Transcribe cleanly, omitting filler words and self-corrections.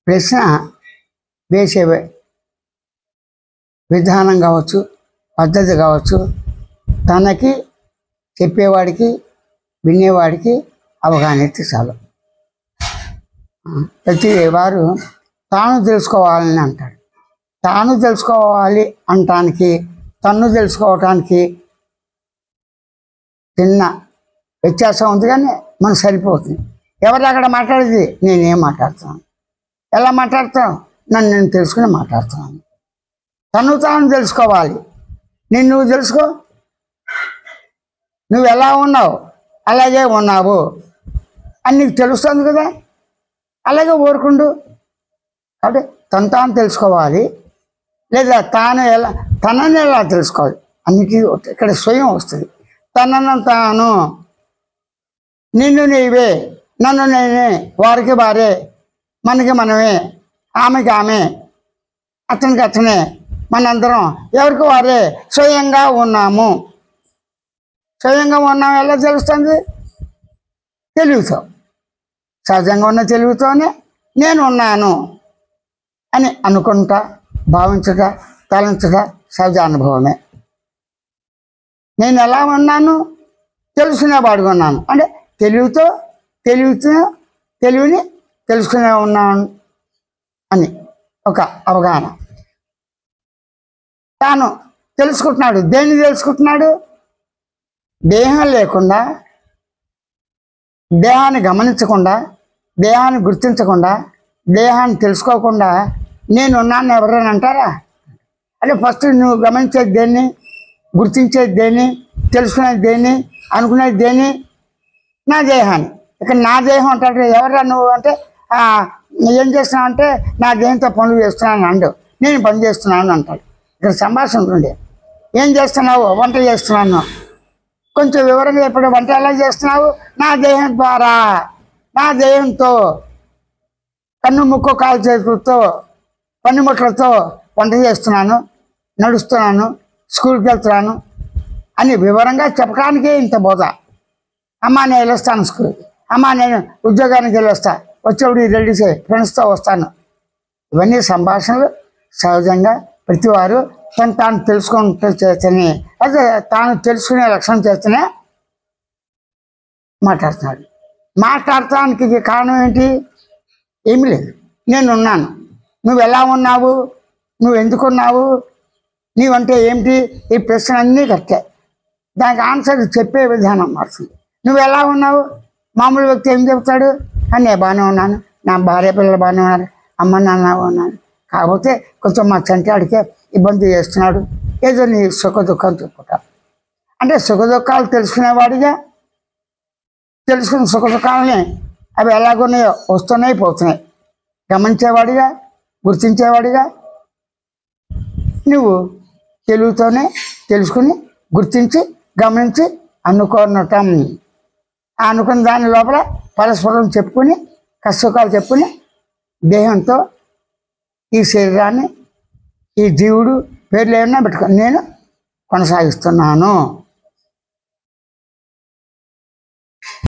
ప్రశ్న వేసే విధానం కావచ్చు, పద్ధతి కావచ్చు, తనకి చెప్పేవాడికి వినేవాడికి అవగాహన అయితే చాలు. ప్రతి వారు తాను తెలుసుకోవాలని అంటాడు. తాను తెలుసుకోవాలి అనటానికి తన్ను తెలుసుకోవటానికి చిన్న వ్యత్యాసం ఉంది, కానీ మనకు సరిపోతుంది. ఎవరు అక్కడ మాట్లాడేది? నేనేం మాట్లాడుతున్నాను, ఎలా మాట్లాడుతున్నాను, నన్ను నేను తెలుసుకుని మాట్లాడుతున్నాను. తను తాను తెలుసుకోవాలి. నువ్వు తెలుసుకో. నువ్వు ఎలా ఉన్నావు అలాగే ఉన్నావు అని నీకు తెలుస్తుంది కదా, అలాగే ఊరుకుండు. కాబట్టి తాను తెలుసుకోవాలి, లేదా తనని ఎలా తెలుసుకోవాలి అన్నిటి ఇక్కడ స్వయం వస్తుంది. తనను తాను, నిన్ను నీవే, నన్ను నేనే, వారికి వారే, మనకి మనమే, ఆమెకి ఆమె, అతనికి అతనే, మనందరం ఎవరికి వారే స్వయంగా ఉన్నాము. స్వయంగా ఉన్నాము ఎలా తెలుస్తుంది? తెలివితో, సహజంగా ఉన్న తెలివితోనే నేను ఉన్నాను అని అనుకుంటా, భావించుట, తలంచుట సహజ అనుభవమే. నేను ఎలా ఉన్నాను? తెలుసుకునేవాడుగా ఉన్నాను అంటే తెలివిని తెలుసుకునే ఉన్నాను అని ఒక అవగాహన. తాను తెలుసుకుంటున్నాడు. దేన్ని తెలుసుకుంటున్నాడు? దేహం లేకుండా, దేహాన్ని గమనించకుండా, దేహాన్ని గుర్తించకుండా, దేహాన్ని తెలుసుకోకుండా నేనున్నాను ఎవరైనా అంటారా? అంటే ఫస్ట్ నువ్వు గమనించేది దేన్ని, గుర్తించేది దేన్ని, తెలుసుకునేది దేన్ని, అనుకునేది దేన్ని? నా దేహాన్ని. ఇక్కడ నా దేహం అంటాడు. ఎవరా నువ్వు అంటే ఏం చేస్తున్నావు అంటే నా దేహంతో పనులు చేస్తున్నాను అండు. నేను పని చేస్తున్నాను అంటాడు. ఇక్కడ సంభాషణ ఉంటుండే. ఏం చేస్తున్నావు? వంట చేస్తున్నాను. కొంచెం వివరంగా చెప్పడం. వంట ఎలా చేస్తున్నావు? నా దేహం ద్వారా, నా దేహంతో, కన్ను ముక్కు కాలు చేతులతో, పనిముట్లతో వంట చేస్తున్నాను, నడుస్తున్నాను, స్కూల్కి వెళ్తున్నాను అని వివరంగా చెప్పడానికే ఇంత బోధ. అమ్మ నేను వెళ్ళొస్తాను స్కూల్కి, అమ్మ నేను ఉద్యోగానికి వెళ్ళొస్తా, వచ్చేప్పుడు రెడీ చేయి, ఫ్రెండ్స్తో వస్తాను. ఇవన్నీ సంభాషణలు సహజంగా ప్రతివారు తాను తెలుసుకుంటూ చేస్తేనే, అదే తాను తెలుసుకునే లక్షణం చేస్తేనే మాట్లాడుతున్నాడు. మాట్లాడటానికి కారణం ఏంటి? ఏమీ లేదు. నేనున్నాను. నువ్వు ఎలా ఉన్నావు? నువ్వు ఎందుకున్నావు? నీవంటే ఏమిటి? ఈ ప్రశ్న అన్నీ కట్టే. దానికి ఆన్సర్ చెప్పే విధానం మారుతుంది. నువ్వు ఎలా ఉన్నావు? మామూలు వ్యక్తి ఏం చెప్తాడు? నేను బాగానే ఉన్నాను, నా భార్య పిల్లలు బాగానే ఉన్నారు, అమ్మ నాన్న ఉన్నాను, కాకపోతే కొంచెం మా చంటాడికే ఇబ్బంది చేస్తున్నాడు, ఏదో నీ సుఖ దుఃఖం చెప్పుకుంటా. అంటే సుఖ దుఃఖాలు తెలుసుకునేవాడిగా, తెలుసుకున్న సుఖ దుఃఖాలని అవి ఎలాగున్నాయో వస్తున్నాయి పోతున్నాయి గమనించేవాడిగా, గుర్తించేవాడిగా నువ్వు తెలుగుతోనే తెలుసుకుని, గుర్తించి, గమనించి అనుకోనటం. అనుకున్న దాని లోపల పరస్పరం చెప్పుకుని, కష్టసుఖాలు చెప్పుకుని, దేహంతో ఈ శరీరాన్ని, ఈ జీవుడు పేర్లు ఏమన్నా పెట్టుకొని నేను కొనసాగిస్తున్నాను.